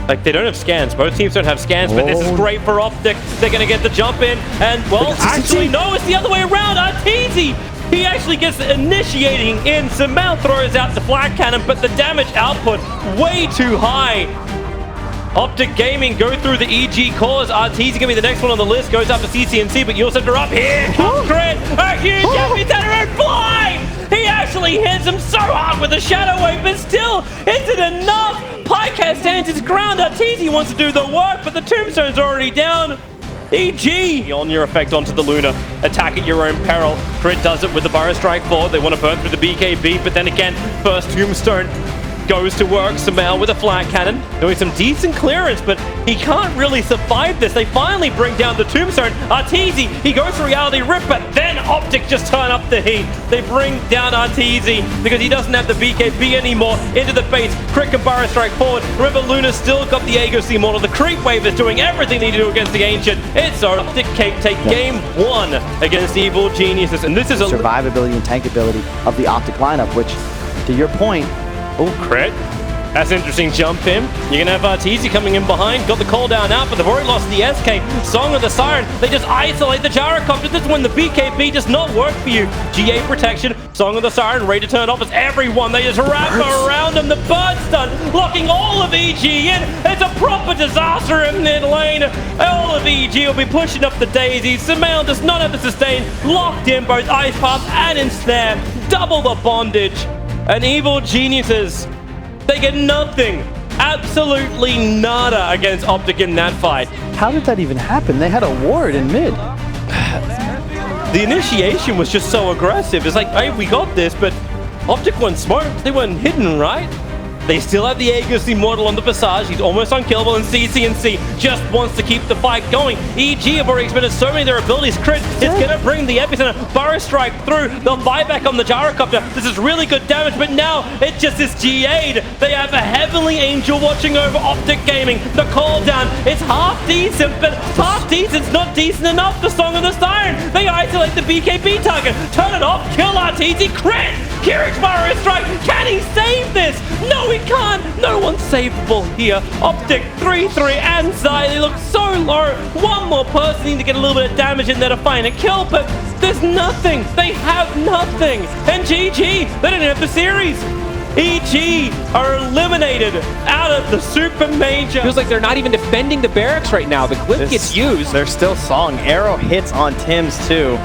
Like, they don't have scans. Both teams don't have scans, but this is great for Optic. They're going to get the jump in. And, well, actually, no, it's the other way around. Arteezy, he actually gets initiating in. Samel throws out the flag cannon, but the damage output way too high. Optic Gaming go through the EG cores. Arteezy going to be the next one on the list. Goes up to CCNC, but Yulsef are up. Here comes Crit. A huge epicenter and fly! He actually hits him so hard with the Shadow Wave, but still, is it enough? Pycat stands his ground. Arteezy wants to do the work, but the Tombstone's already down. EG on your effect onto the Luna. Attack at your own peril. Crit does it with the Burrow Strike forward. They want to burn through the BKB, but then again, first Tombstone goes to work. Samel with a flag cannon, doing some decent clearance, but he can't really survive this. They finally bring down the Tombstone. Arteezy, he goes for Reality Rip, but then Optic just turn up the heat. They bring down Arteezy because he doesn't have the BKB anymore. Into the base, Crit can Burrow Strike forward. Remember, Luna's still got the Aegis Immortal. The Creep Wave is doing everything they need to do against the Ancient. It's Optic take game 1 against Evil Geniuses, and this is a survivability and tankability of the Optic lineup, which, to your point, oh, Crit. That's an interesting jump in. You're going to have Arteezy coming in behind. Got the call down out, but they've already lost the SK. Song of the Siren. They just isolate the Gyrocopter. This is when the BKB does not work for you. GA protection. Song of the Siren. Ready to turn off as everyone. They just wrap around him. The Bird Stun. Locking all of EG in. It's a proper disaster in mid lane. All of EG will be pushing up the daisies. Samel does not have the sustain. Locked in both Ice Path and Ensnare. Double the bondage. And Evil Geniuses, they get nothing, absolutely nada against Optic in that fight. How did that even happen? They had a ward in mid. The initiation was just so aggressive. It's like, hey, we got this, but Optic weren't smoked. They weren't hidden, right? They still have the Aegis Immortal on the Passage. He's almost unkillable, and CCNC just wants to keep the fight going. EG have already expended so many of their abilities. Crit is going to bring the Epicenter. Burrow Strike through. They'll buy back on the Gyrocopter. This is really good damage, but now it just is GA'd. They have a Heavenly Angel watching over Optic Gaming. The call down is half decent, but half decent's not decent enough. The Song of the Siren. They isolate the BKB target. Turn it off. Kill Arteezy. Crit. Kirich Burrow Strike. Can he save this? No, he can't. No one's savable here. Optic 3-3 and Zai. They look so low. One more person needs to get a little bit of damage in there to find a kill, but there's nothing. They have nothing. And GG, they don't have the series. EG are eliminated out of the Super Major. Feels like they're not even defending the barracks right now. The clip gets used. They're still Song. Arrow hits on Tims too.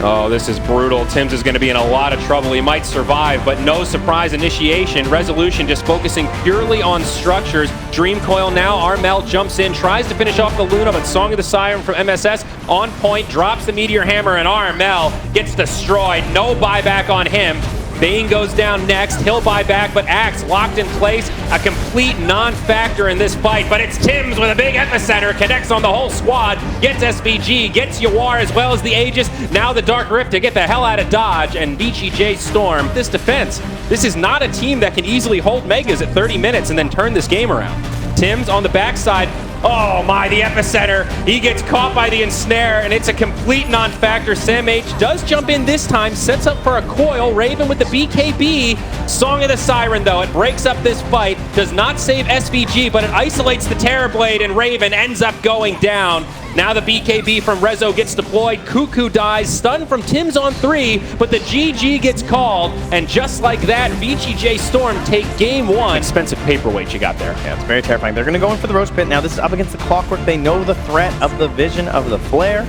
Oh, this is brutal. Tims is going to be in a lot of trouble. He might survive, but no surprise initiation. Resolution just focusing purely on structures. Dream Coil now. Armel jumps in, tries to finish off the Luna, but Song of the Siren from MSS on point, drops the Meteor Hammer, and Armel gets destroyed. No buyback on him. Bane goes down next. He'll buy back, but Axe locked in place. A complete non-factor in this fight, but it's Tims with a big epicenter. Connects on the whole squad. Gets SVG, gets Yawar as well as the Aegis. Now the Dark Rift to get the hell out of Dodge, and VGJ.Storm. This defense, this is not a team that can easily hold Megas at 30 minutes and then turn this game around. Tims on the backside. Oh my, the epicenter. He gets caught by the ensnare, and it's a complete non-factor. Sam H does jump in this time, sets up for a coil. Raven with the BKB. Song of the Siren, though, it breaks up this fight. Does not save SVG, but it isolates the Terrorblade, and Raven ends up going down. Now the BKB from Rezo gets deployed. Cuckoo dies, stun from Tims on 3, but the GG gets called, and just like that, VGJ.Storm take game 1. Expensive paperweight you got there. Yeah, it's very terrifying. They're going to go in for the Roach Pit. Now this is up against the Clockwork. They know the threat of the vision of the flare.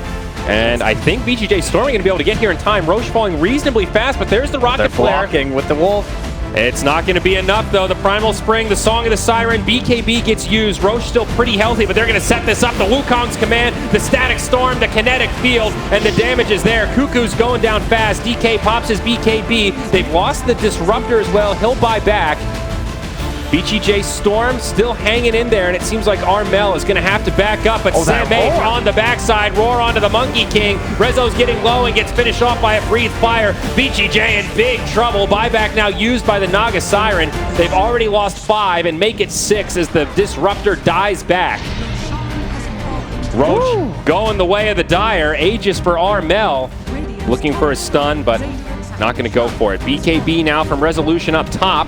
And I think VGJ.Storm are going to be able to get here in time. Roche falling reasonably fast, but there's the rocket flare. They're blocking with the Wolf. It's not going to be enough, though. The Primal Spring, the Song of the Siren, BKB gets used. Roche still pretty healthy, but they're going to set this up. The Wukong's command, the Static Storm, the Kinetic Field, and the damage is there. Cuckoo's going down fast. DK pops his BKB. They've lost the Disruptor as well. He'll buy back. VGJ.Storm still hanging in there, and it seems like Armel is going to have to back up, but Sam H on the backside, roar onto the Monkey King. Rezo's getting low and gets finished off by a Breathe Fire. VGJ in big trouble. Buyback now used by the Naga Siren. They've already lost 5 and make it 6 as the Disruptor dies back. Roach going the way of the Dire. Aegis for Armel. Looking for a stun, but not going to go for it. BKB now from Resolution up top.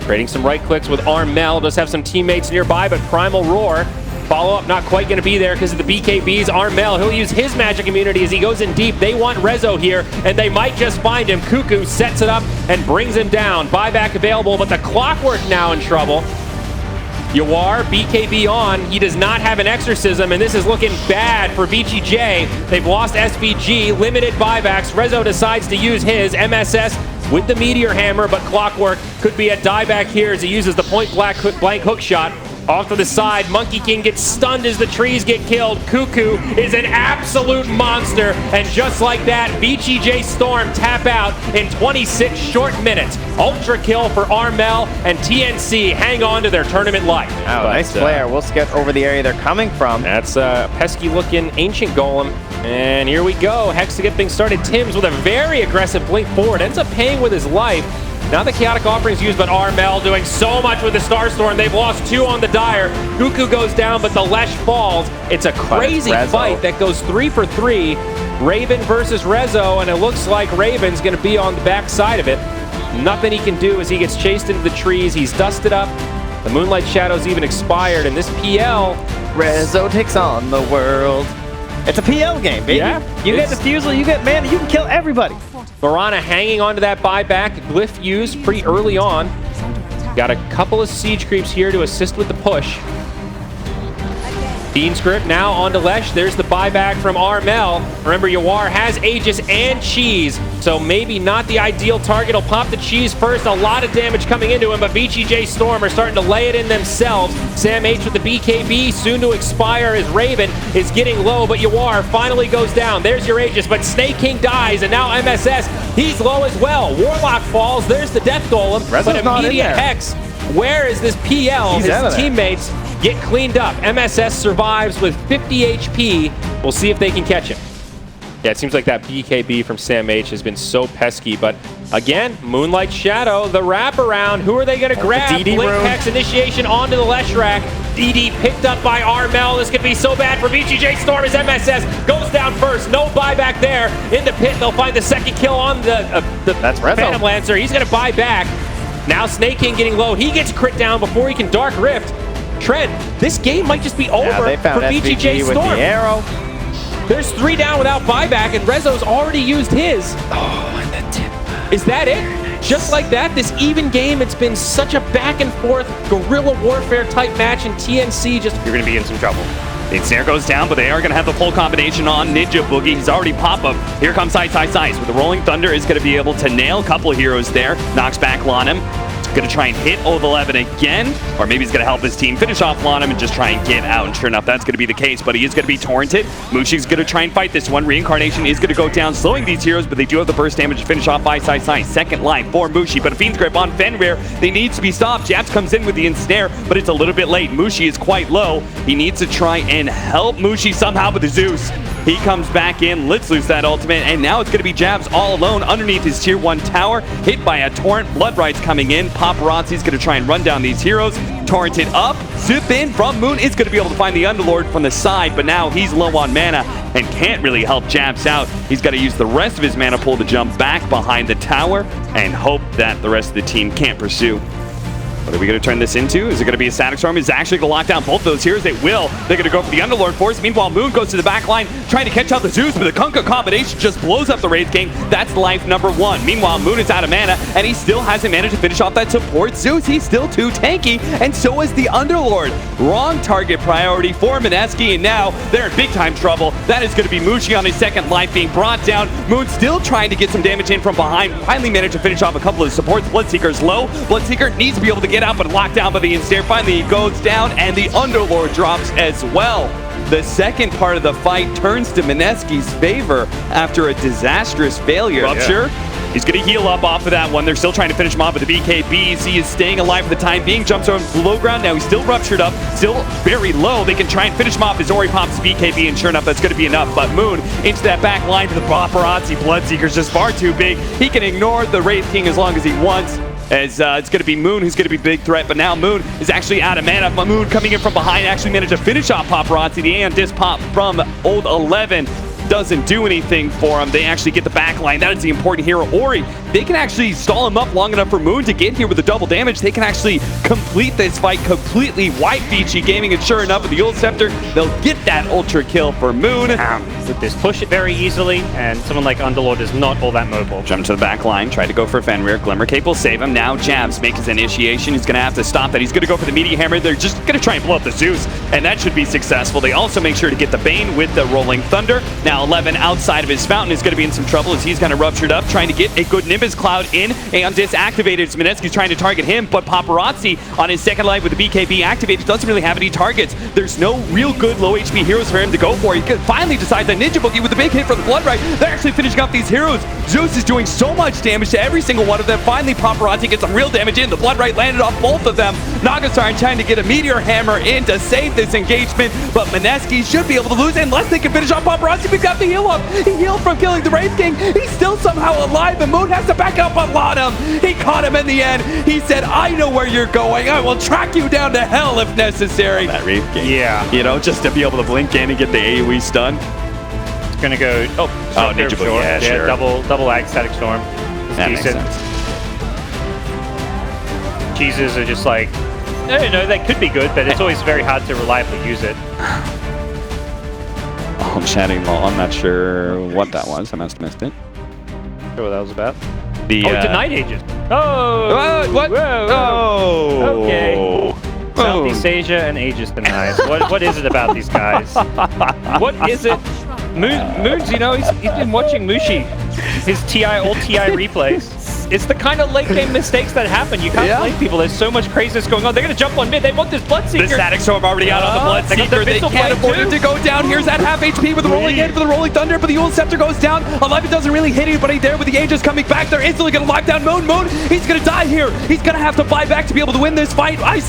Trading some right clicks with Armel. Does have some teammates nearby, but Primal Roar. Follow-up not quite going to be there because of the BKBs. Armel, he'll use his magic immunity as he goes in deep. They want Rezo here, and they might just find him. Cuckoo sets it up and brings him down. Buyback available, but the Clockwork now in trouble. Yawar, BKB on. He does not have an exorcism, and this is looking bad for VGJ. They've lost SVG, limited buybacks. Rezo decides to use his MSS with the Meteor Hammer, but Clockwork could be a dieback here as he uses the point-blank hook shot. Off to the side, Monkey King gets stunned as the trees get killed. Cuckoo is an absolute monster, and just like that, VGJ.Storm tap out in 26 short minutes. Ultra kill for Armel, and TNC hang on to their tournament life. Oh, nice flare. We'll skip over the area they're coming from. That's a pesky-looking Ancient Golem. And here we go. Hex to get things started. Tim's with a very aggressive blink forward. Ends up paying with his life. Now the Chaotic Offering's used, but Armel doing so much with the Starstorm. They've lost 2 on the Dire. Cuckoo goes down, but the Lesh falls. It's a crazy fight that goes 3 for 3. Raven versus Rezo, and it looks like Raven's going to be on the back side of it. Nothing he can do as he gets chased into the trees. He's dusted up. The Moonlight Shadow's even expired, and this PL... Rezo takes on the world. It's a PL game, baby. Yeah, you get Diffusal, you get mana, you can kill everybody. Mirana hanging on to that buyback. Glyph used pretty early on. Got a couple of siege creeps here to assist with the push. Bean script now onto Lesh. There's the buyback from Armel. Remember, Yawar has Aegis and Cheese, so maybe not the ideal target. He'll pop the Cheese first. A lot of damage coming into him, but VGJ.Storm are starting to lay it in themselves. Sam H with the BKB, soon to expire as Raven is getting low, but Yawar finally goes down. There's your Aegis, but Snake King dies, and now MSS, he's low as well. Warlock falls. There's the Death Golem, but immediate Hex. Where is this PL? His teammates get cleaned up. MSS survives with 50 HP. We'll see if they can catch him. Yeah, it seems like that BKB from Sam H has been so pesky, but again, Moonlight Shadow, the wraparound. Who are they going to grab? Blink Hex initiation onto the Lesh Rack. DD picked up by Armel. This could be so bad for VGJ.Storm as MSS goes down first. No buyback there. In the pit, they'll find the second kill on the Phantom Lancer. He's going to buy back. Now Snake King getting low. He gets crit down before he can Dark Rift. Trent, this game might just be over for VGJ.Storm. There's 3 down without buyback, and Rezo's already used his. Oh, and the tip. Is that it? Just like that, this even game, it's been such a back and forth guerrilla warfare type match, and TNC just... You're going to be in some trouble. Vincere goes down, but they are going to have the full combination on Ninja Boogie. He's already pop-up. Here comes Size with the Rolling Thunder. Is going to be able to nail a couple of heroes there. Knocks back Lanem. Going to try and hit Old 11 again, or maybe he's going to help his team finish off Lanem and just try and get out. And sure enough, that's going to be the case, but he is going to be torrented. Mushi's going to try and fight this one. Reincarnation is going to go down, slowing these heroes, but they do have the burst damage to finish off by Size. Second life for Mushi, but a Fiend's Grip on Fenrir. They need to be stopped. Jabs comes in with the ensnare, but it's a little bit late. Mushi is quite low. He needs to try and help Mushi somehow with the Zeus. He comes back in, lets loose that ultimate, and now it's going to be Jabs all alone underneath his tier 1 tower, hit by a torrent. Blood Rights coming in. Paparazzi's going to try and run down these heroes. Torrented up, zip in from Moon is going to be able to find the Underlord from the side, but now he's low on mana and can't really help Jabs out. He's got to use the rest of his mana pool to jump back behind the tower and hope that the rest of the team can't pursue. What are we going to turn this into? Is it going to be a Static Storm? Is actually going to lock down both of those heroes? They will. They're going to go for the Underlord Force. Meanwhile, Moon goes to the back line, trying to catch out the Zeus, but the Kunkka combination just blows up the Wraith King. That's life number 1. Meanwhile, Moon is out of mana, and he still hasn't managed to finish off that support Zeus. He's still too tanky, and so is the Underlord. Wrong target priority for Mineski, and now they're in big-time trouble. That is going to be Mushi on his second life being brought down. Moon still trying to get some damage in from behind. Finally managed to finish off a couple of supports. Bloodseeker's low. Bloodseeker needs to be able to get out, but locked down by the Ensnare. Finally he goes down, and the Underlord drops as well. The second part of the fight turns to Mineski's favor after a disastrous failure. Rupture. He's going to heal up off of that one. They're still trying to finish him off with the BKBs. He is staying alive for the time being. Jumps on low ground. Now he's still ruptured up, still very low. They can try and finish him off as Ori pops BKB, and sure enough, that's going to be enough. But Moon into that back line to the paparazzi. Bloodseeker's just far too big. He can ignore the Wraith King as long as he wants. As it's going to be Moon who's going to be big threat, but now Moon is actually out of mana. Moon coming in from behind actually managed to finish off Paparazzi. The Aeon Disc pop from Old 11 doesn't do anything for him. They actually get the back line. That is the important hero. Ori, they can actually stall him up long enough for Moon to get here with the double damage. They can actually complete this fight, completely wipe Vici Gaming, and sure enough, with the Ult Scepter, they'll get that ultra kill for Moon. With this, push it very easily, and someone like Underlord is not all that mobile. Jump to the back line, tried to go for Fenrir. Glimmer Cape will save him. Now Jabs makes his initiation. He's going to have to stop that. He's going to go for the Meteor Hammer. They're just going to try and blow up the Zeus, and that should be successful. They also make sure to get the Bane with the Rolling Thunder. Now 11 outside of his fountain is going to be in some trouble as he's kind of ruptured up, trying to get a good Nimbus Cloud in and disactivated. Mineski's trying to target him, but Paparazzi on his second life with the BKB activated doesn't really have any targets. There's no real good low HP heroes for him to go for. He finally decides that Ninja Boogie with the big hit for the Blood Right. They're actually finishing off these heroes. Zeus is doing so much damage to every single one of them. Finally, Paparazzi gets some real damage in. The Blood Right landed off both of them. Nagasar trying to get a Meteor Hammer in to save this engagement, but Mineski should be able to lose unless they can finish off Paparazzi. We've got the heal up. He healed from killing the Wraith King. He's still somehow alive, and Moon has to back up on Lottom. He caught him in the end. He said, I know where you're going. I will track you down to hell if necessary. That Wraith King. Yeah. You know, just to be able to blink in and get the AoE stun. Gonna go. Ninja Boogie. Yeah, sure. Double ag static storm. It's That decent. makes sense. Cheeses are just like, I don't know, they could be good, but it's always very hard to reliably use it. Oh, I'm chatting low. I'm not sure what that was. I must have missed it. Not sure what that was about. The denied Aegis. Oh! What? Whoa. Oh! Okay. Southeast Asia and Aegis denied. What is it about these guys? What is it? Moons, you know, he's been watching Mushi, his all TI replays. It's the kind of late game mistakes that happen. You can't blame people. There's so much craziness going on. They're going to jump on mid. They want this Bloodseeker. The Static Storm already out on the Bloodseeker. They can't afford him to go down. Here's that half HP with the rolling in for the Rolling Thunder, but the Ult Scepter goes down. 11 doesn't really hit anybody there with the Aegis coming back. They're instantly going to lock down Moon. He's going to die here. He's going to have to buy back to be able to win this fight. Ice.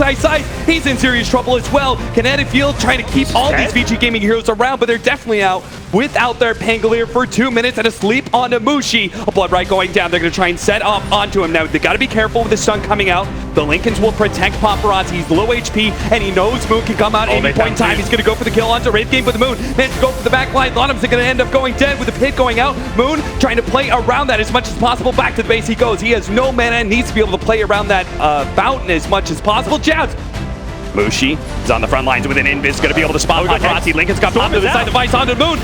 He's in serious trouble as well. Kinetic Field trying to keep all these VG Gaming heroes around, but they're definitely out without their Pangolier for 2 minutes and a sleep onto Mushi. A Blood Right going down. They're going to try and set up onto him. Now, they got to be careful with the stun coming out. The Lincolns will protect Paparazzi. He's low HP, and he knows Moon can come out at any point in time. He's going to go for the kill onto Wraith King with the Moon. Managed to go for the back line. Lottom's going to end up going dead with the pit going out. Moon trying to play around that as much as possible. Back to the base he goes. He has no mana and needs to be able to play around that fountain as much as possible. Jabs. Mushi is on the front lines with an invis, going to be able to spot Paparazzi. Lincoln's got popped to the side device onto Moon.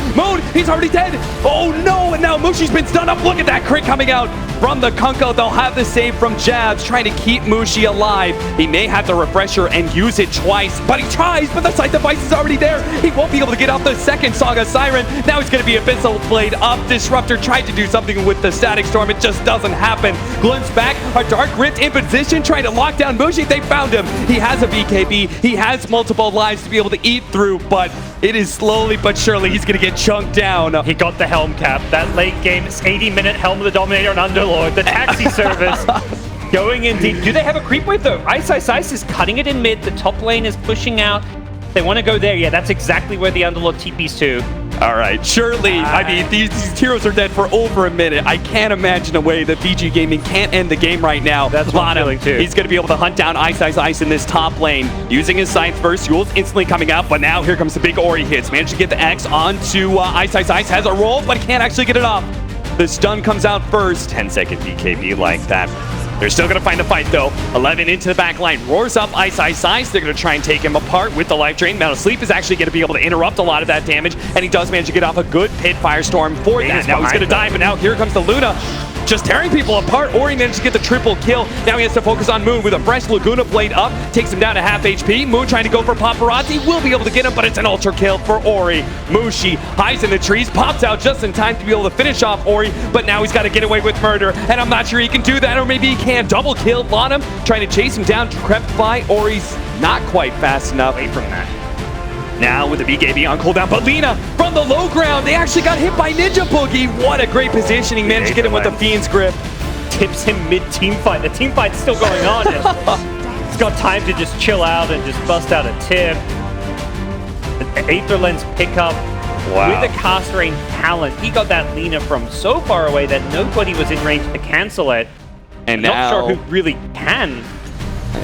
He's already dead. Oh no, and now Mushi's been stunned up. Look at that crit coming out from the Kunko. They'll have the save from Jabs, trying to keep Mushi alive. He may have the refresher and use it twice, but he tries, but the side device is already there. He won't be able to get off the second Saga Siren. Now he's going to be Abyssal Blade up. Disruptor tried to do something with the Static Storm. It just doesn't happen. Glint's back. A Dark Rift in position, trying to lock down Mushi. They found him. He has a BKB. He has multiple lives to be able to eat through, but it is slowly but surely he's going to get chunked down. He got the Helm Cap. That late game, 80-minute Helm of the Dominator and Underlord. The taxi service going in deep. Do they have a creep wave though? Ice is cutting it in mid. The top lane is pushing out. They want to go there. Yeah, that's exactly where the Underlord TP's to. All right, surely, I mean, these heroes are dead for over a minute. I can't imagine a way that VG Gaming can't end the game right now. That's what I'm feeling too. He's going to be able to hunt down Ice in this top lane. Using his Scythe first, Yule's instantly coming out, but now here comes the big Ori hits. Managed to get the X onto Ice. Has a roll, but can't actually get it off. The stun comes out first. 10-second BKB like that. They're still going to find the fight, though. 11 into the back line. Roars up Ice. They're going to try and take him apart with the life drain. Now, Sleep is actually going to be able to interrupt a lot of that damage, and he does manage to get off a good pit firestorm for that. Now he's going to die, but now here comes the Luna. Just tearing people apart. Ori managed to get the triple kill. Now he has to focus on Moon with a fresh Laguna Blade up. Takes him down to half HP. Moon trying to go for Paparazzi. Will be able to get him, but it's an ultra kill for Ori. Mushi hides in the trees, pops out just in time to be able to finish off Ori, but now he's got to get away with murder, and I'm not sure he can do that, or maybe he can. Double kill Lottom, trying to chase him down, crept by. Ori's not quite fast enough. Away from that. Now with the BKB on cooldown, but Lina from the low ground, they actually got hit by Ninja Boogie. What a great positioning, managed to get him with the Fiend's Grip. Tips him mid-team fight. The team fight's still going on. He's got time to just chill out and just bust out a tip. An Aether Lens pickup. Wow. With the cast range talent, he got that Lina from so far away that nobody was in range to cancel it. And Not sure who really can.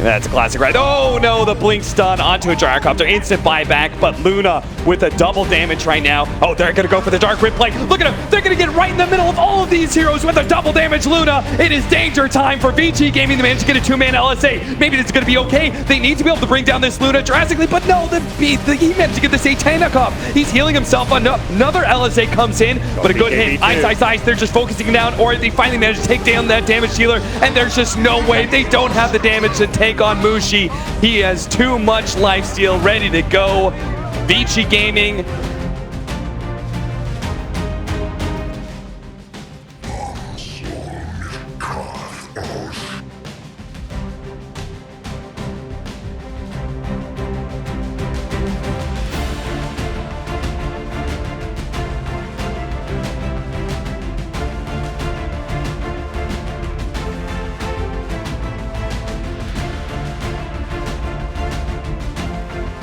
That's a classic, right? Oh no, the blink stun onto a gyrocopter, instant buyback, but Luna with a double damage right now. Oh, they're gonna go for the dark rip play. Look at them, they're gonna get right in the middle of all of these heroes with a double damage Luna. It is danger time for VG Gaming. They managed to get a 2-man LSA. Maybe this is gonna be okay. They need to be able to bring down this Luna drastically, but no, he managed to get the Satanic off. He's healing himself. Another LSA comes in, but a good hit. Ice. They're just focusing down, or they finally managed to take down that damage dealer, and there's just no way. They don't have the damage to take on Mski. He has too much lifesteal ready to go. Vici Gaming